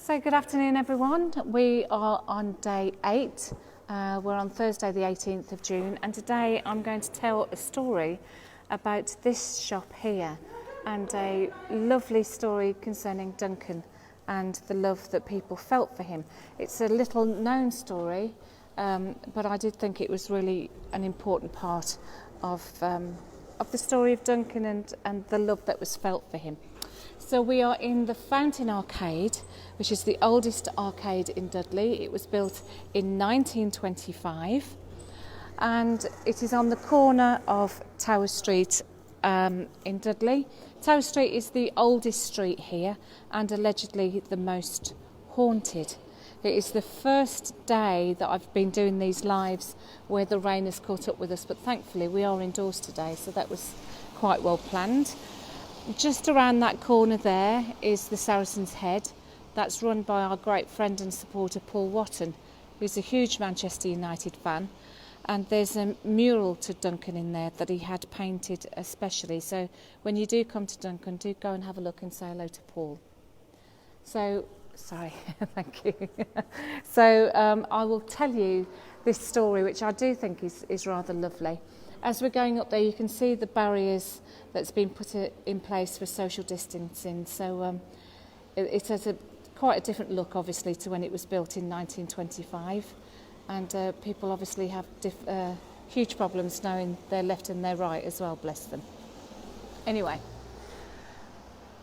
So good afternoon everyone. We are on day 8. We're on Thursday the 18th of June, and today I'm going to tell a story about this shop here and a lovely story concerning Duncan and the love that people felt for him. It's a little known story, but I did think it was really an important part of the story of Duncan and the love that was felt for him. So we are in the Fountain Arcade, which is the oldest arcade in Dudley. It was built in 1925 and it is on the corner of Tower Street in Dudley. Tower Street is the oldest street here and allegedly the most haunted. It is the first day that I've been doing these lives where the rain has caught up with us, but thankfully we are indoors today, so that was quite well planned. Just around that corner there is the Saracen's Head. That's run by our great friend and supporter Paul Watton, who's a huge Manchester United fan. And there's a mural to Duncan in there that he had painted especially. So when you do come to Duncan, do go and have a look and say hello to Paul. So, sorry, thank you. So I will tell you this story, which I do think is rather lovely. As we're going up there, you can see the barriers that's been put in place for social distancing. So it has quite a different look, obviously, to when it was built in 1925. And people obviously have huge problems knowing their left and their right as well, bless them. Anyway,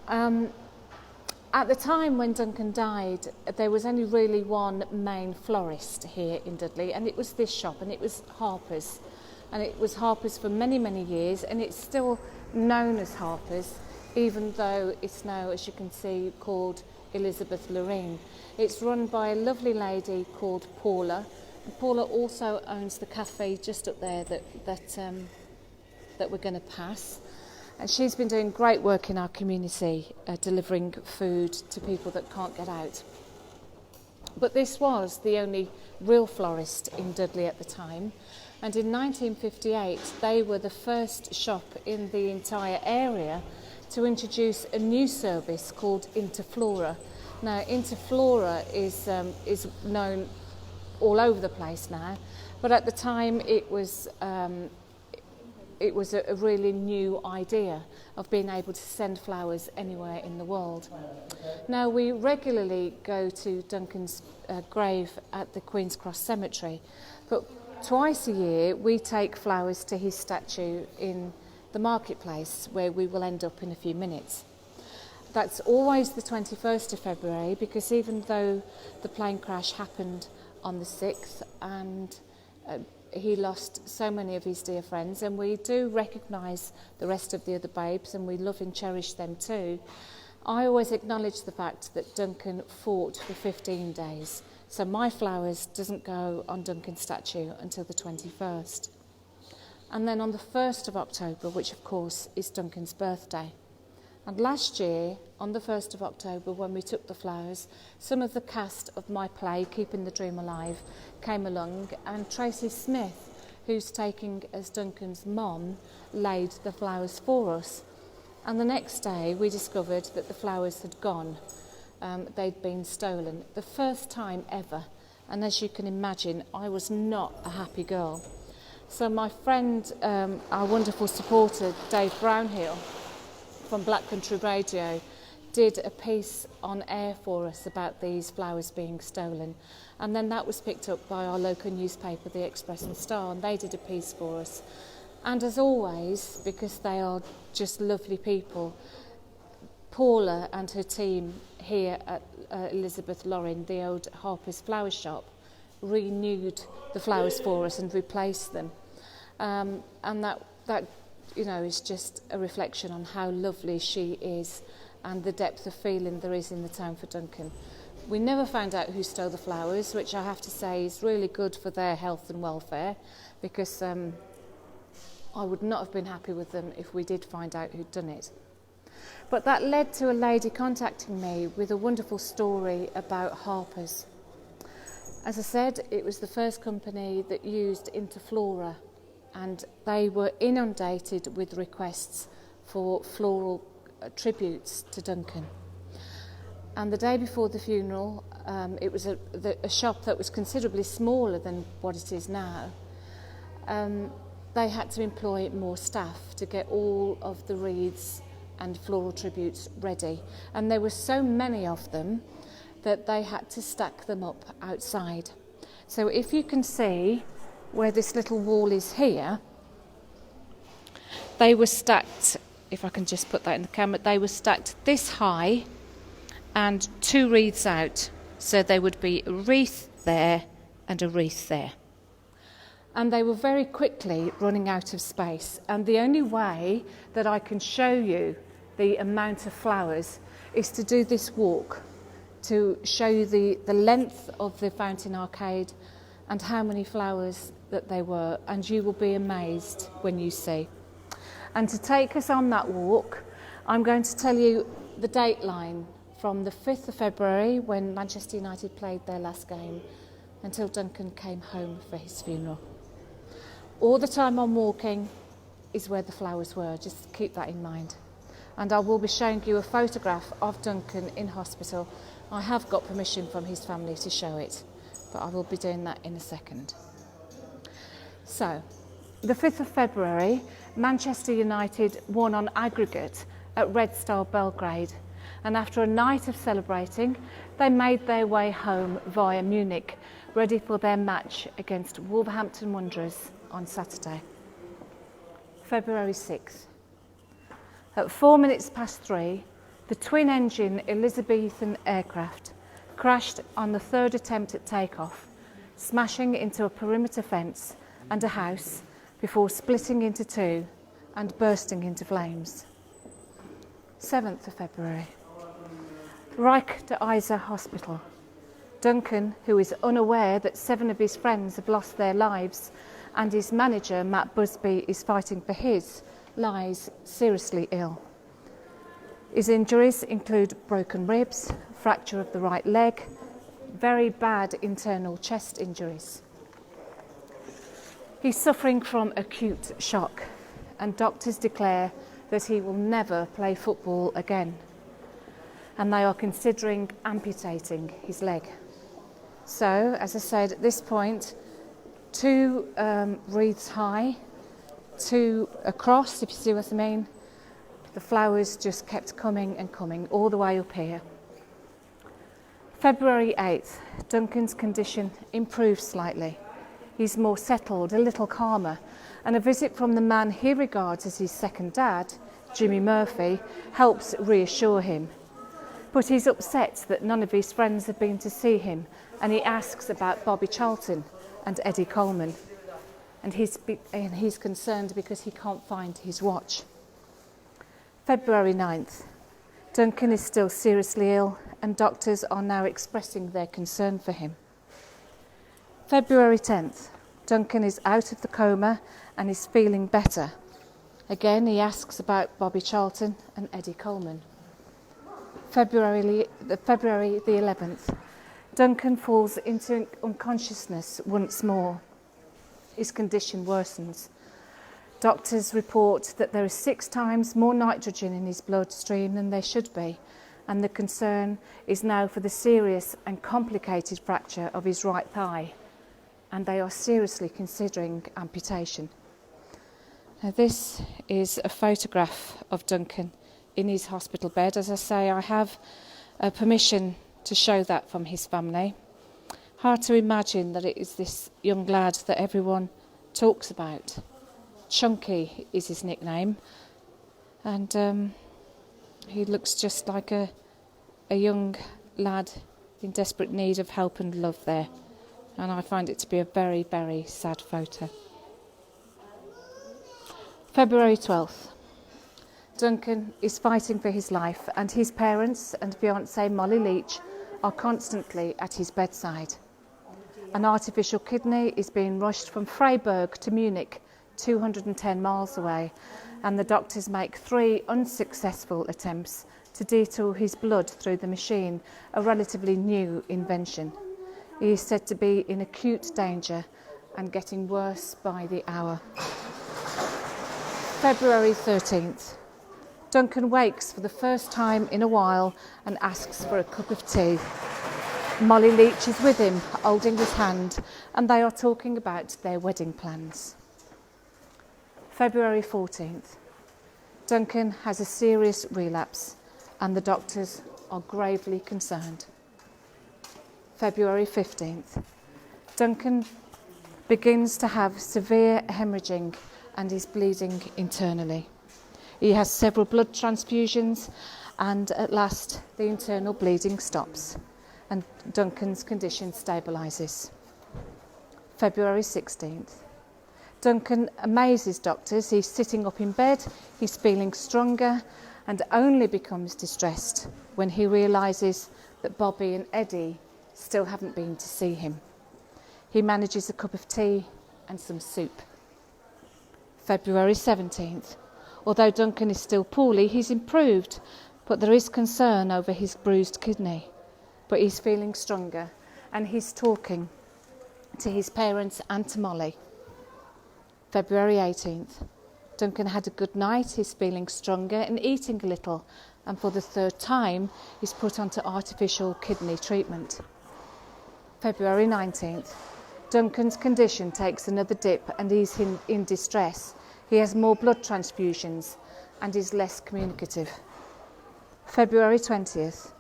at the time when Duncan died, there was only really one main florist here in Dudley, and it was this shop, and it was Harper's. And it was Harper's for many, many years, and it's still known as Harper's, even though it's now, as you can see, called Elizabeth Lorraine. It's run by a lovely lady called Paula. And Paula also owns the cafe just up there that we're going to pass. And she's been doing great work in our community, delivering food to people that can't get out. But this was the only real florist in Dudley at the time. And in 1958, they were the first shop in the entire area to introduce a new service called Interflora. Now, Interflora is known all over the place now, but at the time it was a really new idea of being able to send flowers anywhere in the world. Now, we regularly go to Duncan's grave at the Queen's Cross Cemetery, but twice a year we take flowers to his statue in the marketplace, where we will end up in a few minutes. That's always the 21st of February, because even though the plane crash happened on the 6th and he lost so many of his dear friends, and we do recognise the rest of the other babes and we love and cherish them too, I always acknowledge the fact that Duncan fought for 15 days. So my flowers doesn't go on Duncan's statue until the 21st. And then on the 1st of October, which of course is Duncan's birthday. And last year, on the 1st of October, when we took the flowers, some of the cast of my play, Keeping the Dream Alive, came along, and Tracy Smith, who's taking as Duncan's mom, laid the flowers for us. And the next day, we discovered that the flowers had gone. They'd been stolen, the first time ever, and as you can imagine, I was not a happy girl. So my friend, our wonderful supporter Dave Brownhill from Black Country Radio, did a piece on air for us about these flowers being stolen, and then that was picked up by our local newspaper, the Express and Star, and they did a piece for us. And as always, because they are just lovely people, Paula and her team here at Elizabeth Lorraine, the old Harper's flower shop, renewed the flowers for us and replaced them. And that is just a reflection on how lovely she is and the depth of feeling there is in the town for Duncan. We never found out who stole the flowers, which I have to say is really good for their health and welfare, because I would not have been happy with them if we did find out who'd done it. But that led to a lady contacting me with a wonderful story about Harper's. As I said, it was the first company that used Interflora, and they were inundated with requests for floral tributes to Duncan. And the day before the funeral, it was a shop that was considerably smaller than what it is now. They had to employ more staff to get all of the wreaths and floral tributes ready. And there were so many of them that they had to stack them up outside. So if you can see where this little wall is here, they were stacked, if I can just put that in the camera, they were stacked this high and 2 wreaths out. So there would be a wreath there and a wreath there. And they were very quickly running out of space. And the only way that I can show you the amount of flowers is to do this walk, to show you the length of the fountain arcade and how many flowers that they were. And you will be amazed when you see. And to take us on that walk, I'm going to tell you the date line from the 5th of February, when Manchester United played their last game, until Duncan came home for his funeral. All the time I'm walking is where the flowers were, just keep that in mind. And I will be showing you a photograph of Duncan in hospital. I have got permission from his family to show it, but I will be doing that in a second. So, the 5th of February, Manchester United won on aggregate at Red Star Belgrade, and after a night of celebrating, they made their way home via Munich, ready for their match against Wolverhampton Wanderers on Saturday. February 6th. At 3:04, the twin-engine Elizabethan aircraft crashed on the 3rd attempt at takeoff, smashing into a perimeter fence and a house before splitting into 2 and bursting into flames. 7th of February. Reich de Isa Hospital. Duncan, who is unaware that 7 of his friends have lost their lives and his manager, Matt Busby, is fighting for his, lies seriously ill. His injuries include broken ribs, fracture of the right leg, very bad internal chest injuries. He's suffering from acute shock, and doctors declare that he will never play football again, and they are considering amputating his leg. So, as I said, at this point, 2 wreaths high, 2 across, if you see what I mean. The flowers just kept coming and coming all the way up here. February 8th, Duncan's condition improved slightly. He's more settled, a little calmer, and a visit from the man he regards as his second dad, Jimmy Murphy, helps reassure him. But he's upset that none of his friends have been to see him, and he asks about Bobby Charlton and Eddie Coleman. And he's concerned because he can't find his watch. February 9th. Duncan is still seriously ill, and doctors are now expressing their concern for him. February 10th. Duncan is out of the coma and is feeling better. Again, he asks about Bobby Charlton and Eddie Coleman. February the 11th. Duncan falls into unconsciousness once more. His condition worsens. Doctors report that there is 6 times more nitrogen in his bloodstream than there should be, and the concern is now for the serious and complicated fracture of his right thigh, and they are seriously considering amputation. Now, this is a photograph of Duncan in his hospital bed. As I say, I have permission to show that from his family. Hard to imagine that it is this young lad that everyone talks about. Chunky is his nickname, and he looks just like a young lad in desperate need of help and love there, and I find it to be a very, very sad photo. February 12th. Duncan is fighting for his life, and his parents and fiancée Molly Leach are constantly at his bedside. An artificial kidney is being rushed from Freiburg to Munich, 210 miles away, and the doctors make 3 unsuccessful attempts to detour his blood through the machine, a relatively new invention. He is said to be in acute danger and getting worse by the hour. February 13th. Duncan wakes for the first time in a while and asks for a cup of tea. Molly Leach is with him, holding his hand, and they are talking about their wedding plans. February 14th. Duncan has a serious relapse and the doctors are gravely concerned. February 15th. Duncan begins to have severe hemorrhaging and is bleeding internally. He has several blood transfusions and at last the internal bleeding stops and Duncan's condition stabilises. February 16th. Duncan amazes doctors. He's sitting up in bed, he's feeling stronger and only becomes distressed when he realises that Bobby and Eddie still haven't been to see him. He manages a cup of tea and some soup. February 17th. Although Duncan is still poorly, he's improved, but there is concern over his bruised kidney. But he's feeling stronger and he's talking to his parents and to Molly. February 18th. Duncan had a good night, he's feeling stronger and eating a little, and for the third time he's put onto artificial kidney treatment. February 19th. Duncan's condition takes another dip and he's in distress. He has more blood transfusions and is less communicative. February 20th.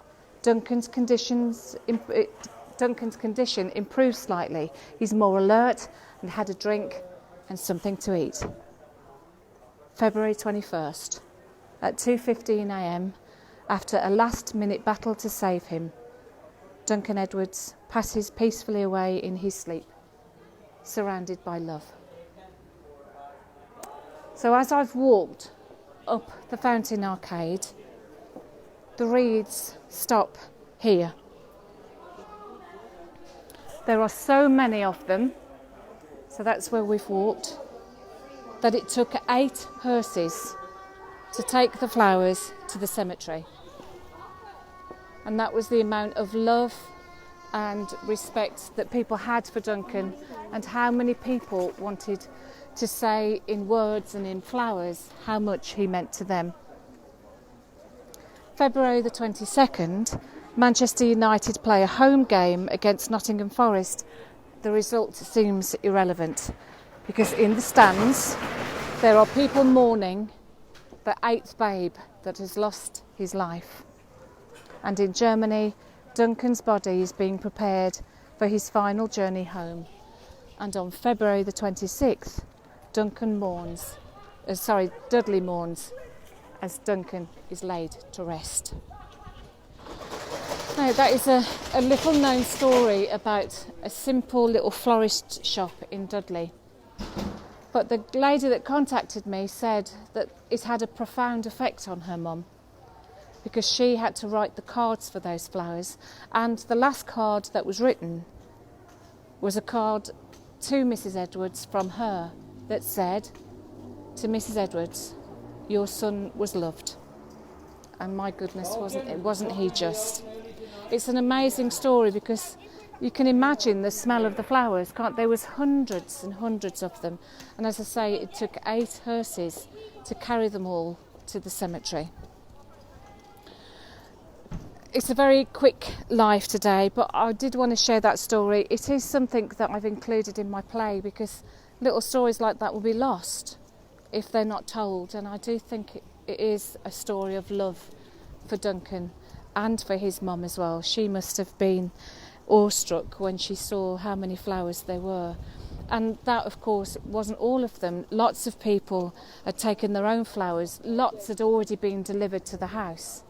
Duncan's condition improves slightly. He's more alert and had a drink and something to eat. February 21st. At 2:15 a.m, after a last-minute battle to save him, Duncan Edwards passes peacefully away in his sleep, surrounded by love. So as I've walked up the Fountain Arcade, the reeds stop here. There are so many of them, so that's where we've walked, that it took 8 hearses to take the flowers to the cemetery. And that was the amount of love and respect that people had for Duncan and how many people wanted to say in words and in flowers how much he meant to them. February the 22nd, Manchester United play a home game against Nottingham Forest. The result seems irrelevant because in the stands there are people mourning the 8th babe that has lost his life. And in Germany, Duncan's body is being prepared for his final journey home. And on February the 26th, Dudley mourns as Duncan is laid to rest. Now, that is a little known story about a simple little florist shop in Dudley. But the lady that contacted me said that it had a profound effect on her mum because she had to write the cards for those flowers, and the last card that was written was a card to Mrs. Edwards from her that said, "To Mrs. Edwards, your son was loved." And my goodness, wasn't he just? It's an amazing story because you can imagine the smell of the flowers, can't there? Was hundreds and hundreds of them. And as I say, it took 8 hearses to carry them all to the cemetery. It's a very quick life today, but I did want to share that story. It is something that I've included in my play because little stories like that will be lost if they're not told. And I do think it is a story of love for Duncan and for his mum as well. She must have been awestruck when she saw how many flowers there were. And that, of course, wasn't all of them. Lots of people had taken their own flowers. Lots had already been delivered to the house.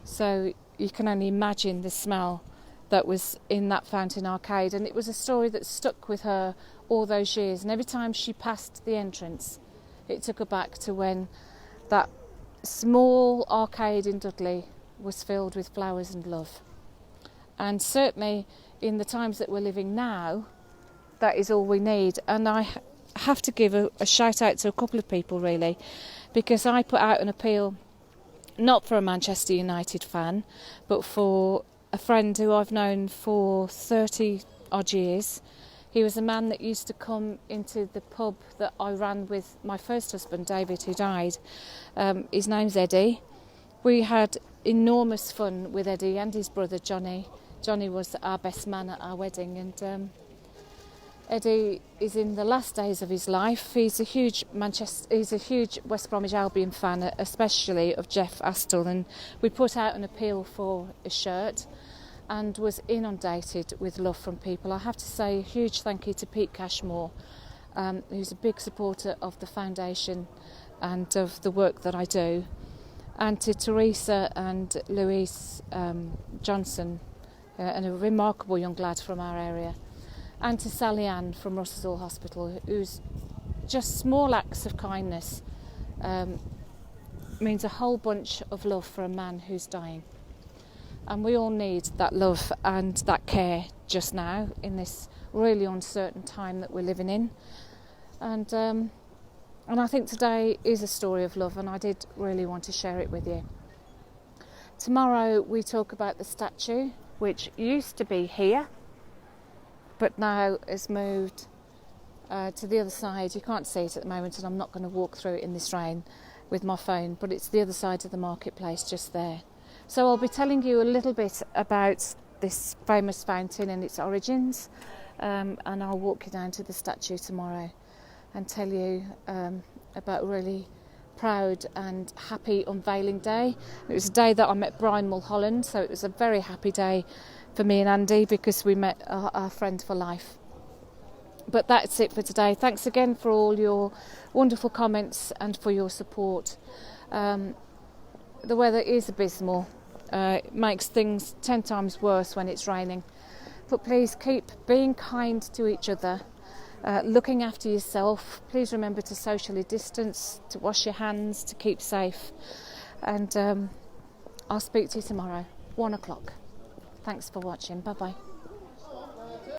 So you can only imagine the smell that was in that Fountain Arcade. And it was a story that stuck with her all those years. And every time she passed the entrance, it took her back to when that small arcade in Dudley was filled with flowers and love. And certainly in the times that we're living now, that is all we need. And I have to give a shout out to a couple of people really, because I put out an appeal not for a Manchester United fan, but for a friend who I've known for 30 odd years. He was a man that used to come into the pub that I ran with my first husband, David, who died. His name's Eddie. We had enormous fun with Eddie and his brother Johnny. Johnny was our best man at our wedding, and Eddie is in the last days of his life. He's a huge West Bromwich Albion fan, especially of Jeff Astle, and we put out an appeal for a shirt and was inundated with love from people. I have to say a huge thank you to Pete Cashmore, who's a big supporter of the foundation and of the work that I do, and to Teresa and Louise Johnson, and a remarkable young lad from our area, and to Sally Ann from Russell Hospital, who's just small acts of kindness means a whole bunch of love for a man who's dying. And we all need that love and that care just now in this really uncertain time that we're living in. And I think today is a story of love, and I did really want to share it with you. Tomorrow we talk about the statue, which used to be here, but now has moved to the other side. You can't see it at the moment, and I'm not going to walk through it in this rain with my phone, but it's the other side of the marketplace just there. So I'll be telling you a little bit about this famous fountain and its origins, and I'll walk you down to the statue tomorrow and tell you about a really proud and happy unveiling day. It was a day that I met Brian Mulholland, so it was a very happy day for me and Andy because we met our friend for life. But that's it for today. Thanks again for all your wonderful comments and for your support. The weather is abysmal. It makes things 10 times worse when it's raining. But please keep being kind to each other, looking after yourself. Please remember to socially distance, to wash your hands, to keep safe. And I'll speak to you tomorrow, 1 o'clock. Thanks for watching. Bye-bye.